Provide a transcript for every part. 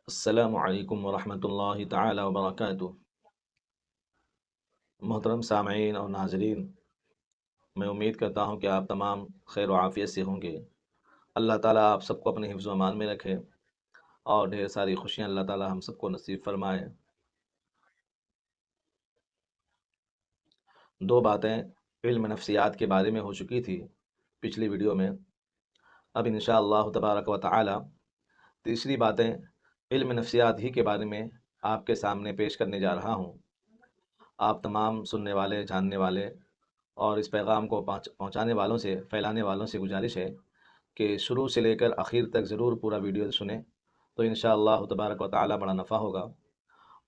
السلام علیکم ورحمۃ اللہ تعالی وبرکاتہ۔ محترم سامعین اور ناظرین، میں امید کرتا ہوں کہ آپ تمام خیر و عافیت سے ہوں گے۔ اللہ تعالیٰ آپ سب کو اپنے حفظ و امان میں رکھے اور ڈھیر ساری خوشیاں اللہ تعالیٰ ہم سب کو نصیب فرمائے۔ دو باتیں علم نفسیات کے بارے میں ہو چکی تھی پچھلی ویڈیو میں، اب انشاءاللہ تبارک و تعالی تیسری باتیں علم نفسیات ہی کے بارے میں آپ کے سامنے پیش کرنے جا رہا ہوں۔ آپ تمام سننے والے، جاننے والے اور اس پیغام کو پہنچانے والوں سے، پھیلانے والوں سے گزارش ہے کہ شروع سے لے کر آخر تک ضرور پورا ویڈیو سنیں، تو انشاءاللہ تبارک و تعالی بڑا نفع ہوگا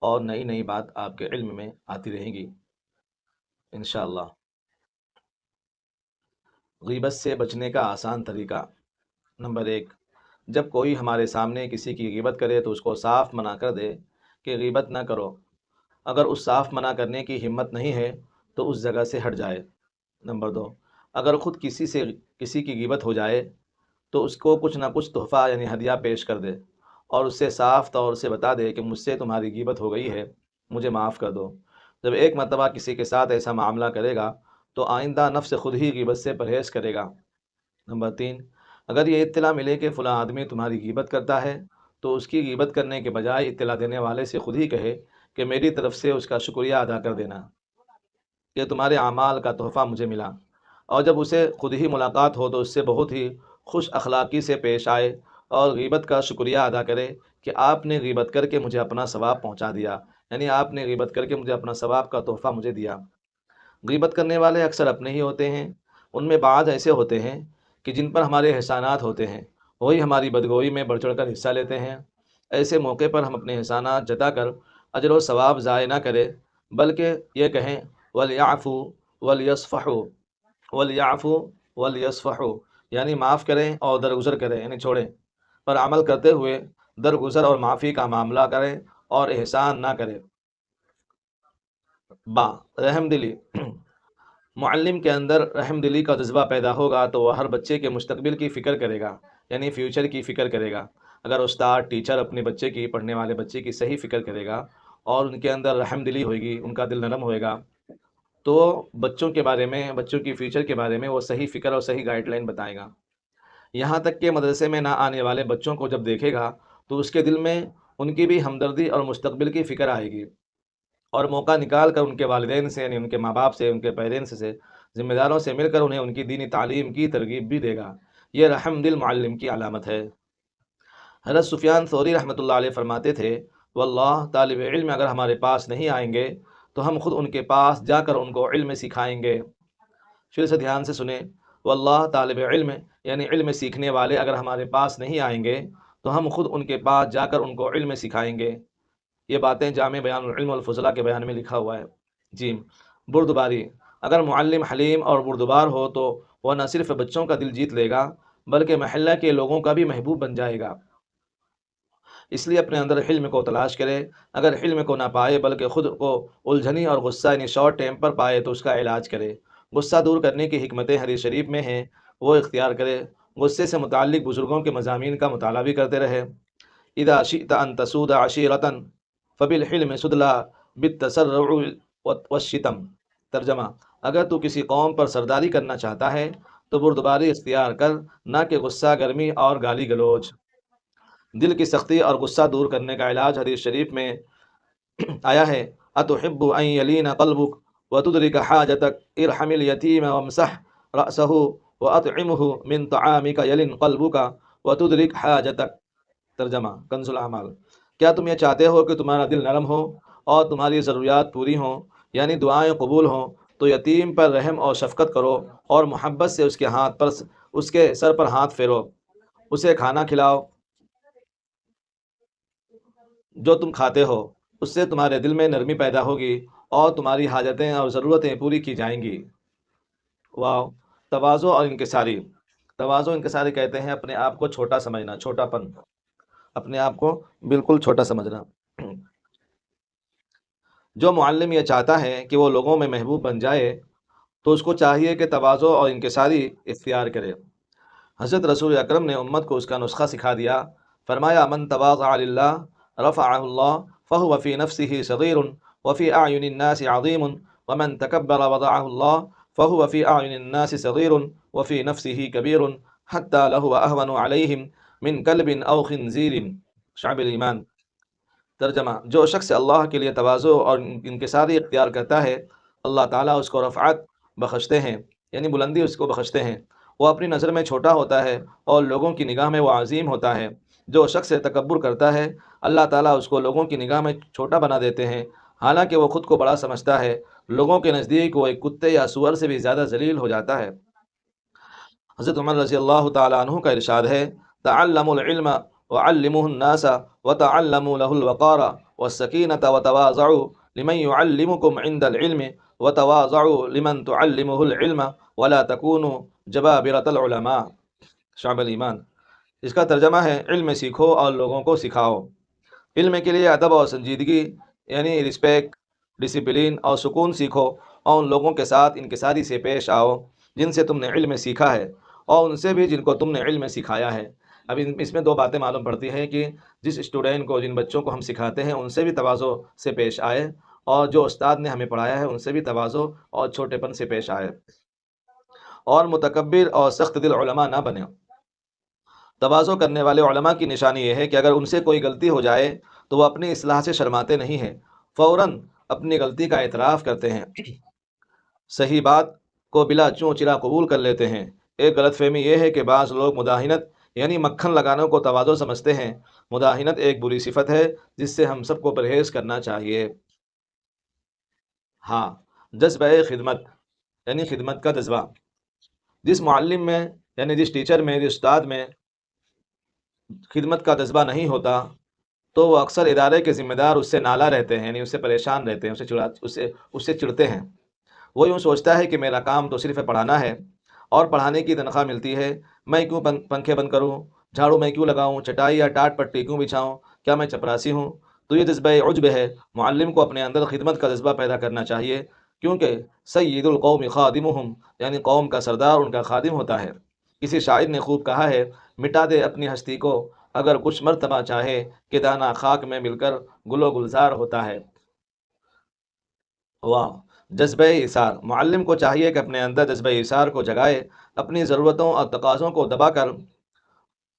اور نئی نئی بات آپ کے علم میں آتی رہیں گی انشاءاللہ۔ غیبت سے بچنے کا آسان طریقہ۔ نمبر 1، جب کوئی ہمارے سامنے کسی کی غیبت کرے تو اس کو صاف منع کر دے کہ غیبت نہ کرو۔ اگر اس صاف منع کرنے کی ہمت نہیں ہے تو اس جگہ سے ہٹ جائے۔ نمبر 2، اگر خود کسی کی غیبت ہو جائے تو اس کو کچھ نہ کچھ تحفہ یعنی ہدیہ پیش کر دے اور اس سے صاف طور سے بتا دے کہ مجھ سے تمہاری غیبت ہو گئی ہے، مجھے معاف کر دو۔ جب ایک مرتبہ کسی کے ساتھ ایسا معاملہ کرے گا تو آئندہ نفس خود ہی غیبت سے پرہیز کرے گا۔ نمبر 3، اگر یہ اطلاع ملے کہ فلاں آدمی تمہاری غیبت کرتا ہے تو اس کی غیبت کرنے کے بجائے اطلاع دینے والے سے خود ہی کہے کہ میری طرف سے اس کا شکریہ ادا کر دینا کہ تمہارے اعمال کا تحفہ مجھے ملا، اور جب اسے خود ہی ملاقات ہو تو اس سے بہت ہی خوش اخلاقی سے پیش آئے اور غیبت کا شکریہ ادا کرے کہ آپ نے غیبت کر کے مجھے اپنا ثواب پہنچا دیا، یعنی آپ نے غیبت کر کے مجھے اپنا ثواب کا تحفہ مجھے دیا۔ غیبت کرنے والے اکثر اپنے ہی ہوتے ہیں، ان میں بعض ایسے ہوتے ہیں کہ جن پر ہمارے احسانات ہوتے ہیں، وہی ہماری بدگوئی میں بڑھ چڑھ کر حصہ لیتے ہیں۔ ایسے موقع پر ہم اپنے احسانات جتا کر اجر و ثواب ضائع نہ کریں، بلکہ یہ کہیں وَلْيَعْفُوا وَلْيَصْفَحُوا، وَلْيَعْفُوا وَلْيَصْفَحُوا، یعنی معاف کریں اور درگزر کریں یعنی چھوڑیں، پر عمل کرتے ہوئے درگزر اور معافی کا معاملہ کریں اور احسان نہ کریں۔ رحم دلی۔ معلم کے اندر رحم دلی کا جذبہ پیدا ہوگا تو وہ ہر بچے کے مستقبل کی فکر کرے گا، یعنی فیوچر کی فکر کرے گا۔ اگر استاد، ٹیچر اپنے بچے کی، پڑھنے والے بچے کی صحیح فکر کرے گا اور ان کے اندر رحم دلی ہوئے گی، ان کا دل نرم ہوئے گا، تو بچوں کے بارے میں، بچوں کی فیوچر کے بارے میں وہ صحیح فکر اور صحیح گائیڈ لائن بتائے گا۔ یہاں تک کہ مدرسے میں نہ آنے والے بچوں کو جب دیکھے گا تو اس کے دل میں ان کی بھی ہمدردی اور مستقبل کی فکر آئے گی، اور موقع نکال کر ان کے والدین سے، یعنی ان کے ماں باپ سے، ان کے پیرنٹس سے، ذمہ داروں سے مل کر انہیں ان کی دینی تعلیم کی ترغیب بھی دے گا۔ یہ رحم دل معلم کی علامت ہے۔ حضرت سفیان ثوری رحمۃ اللہ علیہ فرماتے تھے، واللہ طالب علم اگر ہمارے پاس نہیں آئیں گے تو ہم خود ان کے پاس جا کر ان کو علم سکھائیں گے۔ پھر سے دھیان سے سنیں، واللہ طالب علم یعنی علم سیکھنے والے اگر ہمارے پاس نہیں آئیں گے تو ہم خود ان کے پاس جا کر ان کو علم سکھائیں گے۔ یہ باتیں جامع بیان العلم والفضلہ کے بیان میں لکھا ہوا ہے۔ جی، بردباری۔ اگر معلم حلیم اور بردبار ہو تو وہ نہ صرف بچوں کا دل جیت لے گا بلکہ محلہ کے لوگوں کا بھی محبوب بن جائے گا۔ اس لیے اپنے اندر حلم کو تلاش کرے، اگر حلم کو نہ پائے بلکہ خود کو الجھنی اور غصہ یعنی شارٹ ٹیمپر پائے تو اس کا علاج کرے۔ غصہ دور کرنے کی حکمتیں حدیث شریف میں ہیں، وہ اختیار کرے۔ غصے سے متعلق بزرگوں کے مضامین کا مطالعہ بھی کرتے رہے۔ اذا شئت ان تسود عشیرۃ فبالحلم سدلا بالتسرع والشتم۔ ترجمہ، اگر تو کسی قوم پر سرداری کرنا چاہتا ہے تو بردباری اختیار کر، نہ کہ غصہ گرمی اور گالی گلوچ۔ دل کی سختی اور غصہ دور کرنے کا علاج حدیث شریف میں آیا ہے، اتحب ان یلین قلبک وتدرک حاجتک ارحم الیتیم وامسح رأسہ واطعمہ من طعامک یلن قلبک وتدرک حاجتک۔ ترجمہ، کنز الاعمال۔ کیا تم یہ چاہتے ہو کہ تمہارا دل نرم ہو اور تمہاری ضروریات پوری ہوں، یعنی دعائیں قبول ہوں، تو یتیم پر رحم اور شفقت کرو اور محبت سے اس کے سر پر ہاتھ پھیرو، اسے کھانا کھلاؤ جو تم کھاتے ہو، اس سے تمہارے دل میں نرمی پیدا ہوگی اور تمہاری حاجتیں اور ضرورتیں پوری کی جائیں گی۔ واو۔ تواضع اور انکساری۔ تواضع انکساری کہتے ہیں اپنے آپ کو چھوٹا سمجھنا، چھوٹا پن، اپنے آپ کو بالکل چھوٹا سمجھنا۔ جو معلم یہ چاہتا ہے کہ وہ لوگوں میں محبوب بن جائے تو اس کو چاہیے کہ تواضع اور انکساری اختیار کرے۔ حضرت رسول اکرم نے امت کو اس کا نسخہ سکھا دیا، فرمایا من تواضع للہ رفعه الله فهو في نفسه صغير وفي أعين الناس عظيم ومن تكبر وضعه الله فهو في أعين الناس صغير وفي نفسه كبير حتى لهو أهون عليهم من كلب أو خنزير. شعب الایمان. ترجمہ: جو شخص اللہ کے لیے تواضع اور انکساری اختیار کرتا ہے، اللہ تعالیٰ اس کو رفعت بخشتے ہیں، یعنی بلندی اس کو بخشتے ہیں۔ وہ اپنی نظر میں چھوٹا ہوتا ہے اور لوگوں کی نگاہ میں وہ عظیم ہوتا ہے۔ جو شخص تکبر کرتا ہے، اللہ تعالیٰ اس کو لوگوں کی نگاہ میں چھوٹا بنا دیتے ہیں، حالانکہ وہ خود کو بڑا سمجھتا ہے۔ لوگوں کے نزدیک وہ ایک کتے یا سور سے بھی زیادہ ذلیل ہو جاتا ہے۔ حضرت عمر رضی اللہ تعالیٰ عنہ کا ارشاد ہے: تعلموا العلم وعلموه الناس وتعلموا له الوقار والسکینة وتواضعوا لمن يعلمكم عند العلم وتواضعوا لمن تعلمه العلم ولا تكونوا جبابرة العلماء. شعب الایمان. اس کا ترجمہ ہے: علم سیکھو اور لوگوں کو سکھاؤ۔ علم کے لیے ادب اور سنجیدگی یعنی رسپیکٹ، ڈسپلین اور سکون سیکھو، اور ان لوگوں کے ساتھ انکساری سے پیش آؤ جن سے تم نے علم سیکھا ہے، اور ان سے بھی جن کو تم نے علم سکھایا ہے۔ اب اس میں دو باتیں معلوم پڑتی ہیں کہ جس اسٹوڈنٹ کو، جن بچوں کو ہم سکھاتے ہیں، ان سے بھی تواضع سے پیش آئے، اور جو استاد نے ہمیں پڑھایا ہے ان سے بھی تواضع اور چھوٹے پن سے پیش آئے، اور متکبر اور سخت دل علماء نہ بنے۔ تواضع کرنے والے علماء کی نشانی یہ ہے کہ اگر ان سے کوئی غلطی ہو جائے تو وہ اپنی اصلاح سے شرماتے نہیں ہیں، فوراً اپنی غلطی کا اعتراف کرتے ہیں، صحیح بات کو بلا چوں چرا قبول کر لیتے ہیں۔ ایک غلط فہمی یہ ہے کہ بعض لوگ مداہنت یعنی مکھن لگانے کو تواضع سمجھتے ہیں۔ مداہنت ایک بری صفت ہے جس سے ہم سب کو پرہیز کرنا چاہیے۔ ہاں، جذبہ خدمت یعنی خدمت کا جذبہ جس معلم میں یعنی جس ٹیچر میں، جس استاد میں خدمت کا جذبہ نہیں ہوتا تو وہ اکثر ادارے کے ذمہ دار اس سے نالا رہتے ہیں، یعنی اس سے پریشان رہتے ہیں، اس سے چڑھتے ہیں۔ وہ یوں سوچتا ہے کہ میرا کام تو صرف پڑھانا ہے اور پڑھانے کی تنخواہ ملتی ہے، میں کیوں پنکھے بند کروں، جھاڑو میں کیوں لگاؤں، چٹائی یا ٹاٹ پٹی کیوں بچھاؤں، کیا میں چپراسی ہوں؟ تو یہ جذبہ عجب ہے۔ معلم کو اپنے اندر خدمت کا جذبہ پیدا کرنا چاہیے، کیونکہ سید القوم خادمہم یعنی قوم کا سردار ان کا خادم ہوتا ہے۔ کسی شاعر نے خوب کہا ہے: مٹا دے اپنی ہستی کو اگر کچھ مرتبہ چاہے، کہ دانہ خاک میں مل کر گل و گلزار ہوتا ہے۔ واہ! جذبہ ایثار. معلم کو چاہیے کہ اپنے اندر جذبہ ایثار کو جگائے، اپنی ضرورتوں اور تقاضوں کو دبا کر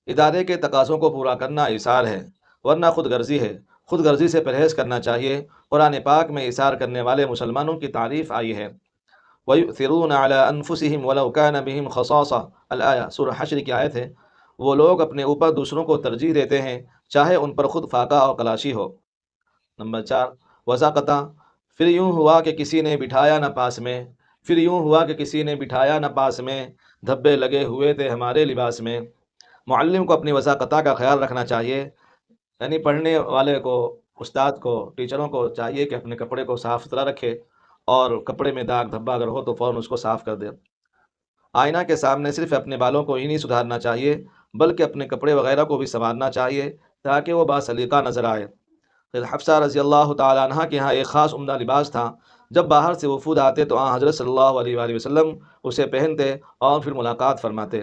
ادارے کے تقاضوں کو پورا کرنا ایثار ہے، ورنہ خود غرضی ہے۔ خود غرضی سے پرہیز کرنا چاہیے۔ قرآن پاک میں ایثار کرنے والے مسلمانوں کی تعریف آئی ہے: وَيُؤْثِرُونَ عَلَىٰ أَنفُسِهِمْ وَلَوْ كَانَ بِهِمْ خَصَاصَةٌ الآیہ سورہ حشر کی آیت ہے۔ وہ لوگ اپنے اوپر دوسروں کو ترجیح دیتے ہیں چاہے ان پر خود فاقہ اور کلاشی ہو۔ نمبر 4، وضاقتہ. پھر یوں ہوا کہ کسی نے بٹھایا نہ پاس میں، پھر یوں ہوا کہ کسی نے بٹھایا نہ پاس میں، دھبے لگے ہوئے تھے ہمارے لباس میں۔ معلم کو اپنی وضاقتہ کا خیال رکھنا چاہیے، یعنی پڑھنے والے کو، استاد کو، ٹیچروں کو چاہیے کہ اپنے کپڑے کو صاف ستھرا رکھے، اور کپڑے میں داغ دھبا اگر ہو تو فوراً اس کو صاف کر دے۔ آئینہ کے سامنے صرف اپنے بالوں کو ہی نہیں سدھارنا چاہیے، بلکہ اپنے کپڑے وغیرہ کو بھی سنوارنا چاہیے تاکہ وہ باسلیقہ نظر آئے۔ پھر حفصہ رضی اللہ تعالیٰ عنہ کے ہاں ایک خاص عمدہ لباس تھا۔ جب باہر سے وفود آتے تو حضرت صلی اللہ علیہ وآلہ وسلم اسے پہنتے اور پھر ملاقات فرماتے۔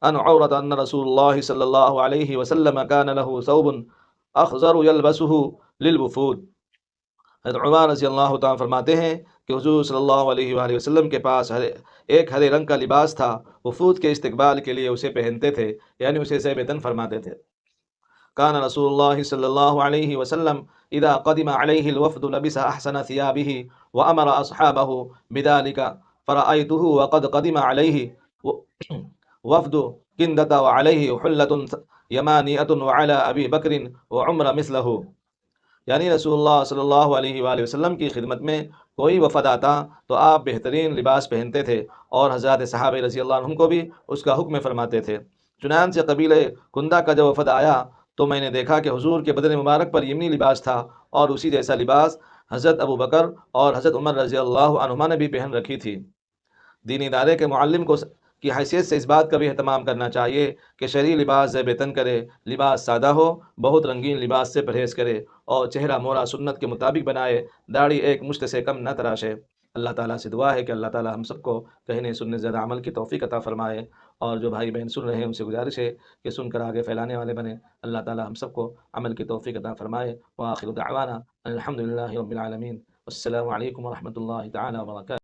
ان عورت ان رسول اللہ صلی اللہ علیہ وسلم کان له ثوب اخضر یلبسه للوفود۔ حضرت عمر رضی اللہ تعالیٰ فرماتے ہیں کہ حضور صلی اللہ علیہ وآلہ وسلم کے پاس ایک ہرے رنگ کا لباس تھا، وفود کے استقبال کے لیے اسے پہنتے تھے، یعنی اسے زیب تن فرماتے تھے۔ كان رسول الله صلى الله عليه وسلم إذا قدم عليه الوفد لبس أحسن ثيابه وأمر أصحابه بذلك، فرأيته وقد قدم عليه وفد كندة وعليه حلة يمانية وعلى أبي بكر وعمر مثله۔ یعنی رسول اللہ صلی اللہ علیہ وآلہ وسلم کی خدمت میں کوئی وفد آتا تو آپ بہترین لباس پہنتے تھے، اور حضرات صحابہ رضی اللہ عنہم کو بھی اس کا حکم فرماتے تھے۔ چنانچہ قبیلہ کندہ کا جب وفد آیا تو میں نے دیکھا کہ حضور کے بدن مبارک پر یمنی لباس تھا، اور اسی جیسا لباس حضرت ابو بکر اور حضرت عمر رضی اللہ عنہما نے بھی پہن رکھی تھی۔ دینی ادارے کے معلم کو کی حیثیت سے اس بات کا بھی اہتمام کرنا چاہیے کہ شرعی لباس زیب تن کرے، لباس سادہ ہو، بہت رنگین لباس سے پرہیز کرے، اور چہرہ مورا سنت کے مطابق بنائے، داڑھی ایک مشت سے کم نہ تراشے۔ اللہ تعالیٰ سے دعا ہے کہ اللہ تعالیٰ ہم سب کو کہنے سننے زیادہ عمل کی توفیق عطا فرمائے، اور جو بھائی بہن سن رہے ہیں ان سے گزارش ہے کہ سن کر آگے پھیلانے والے بنیں۔ اللہ تعالی ہم سب کو عمل کی توفیق عطا فرمائے۔ وآخر دعوانا الحمد للہ رب العالمین۔ السلام علیکم ورحمۃ اللہ تعالی وبرکاتہ۔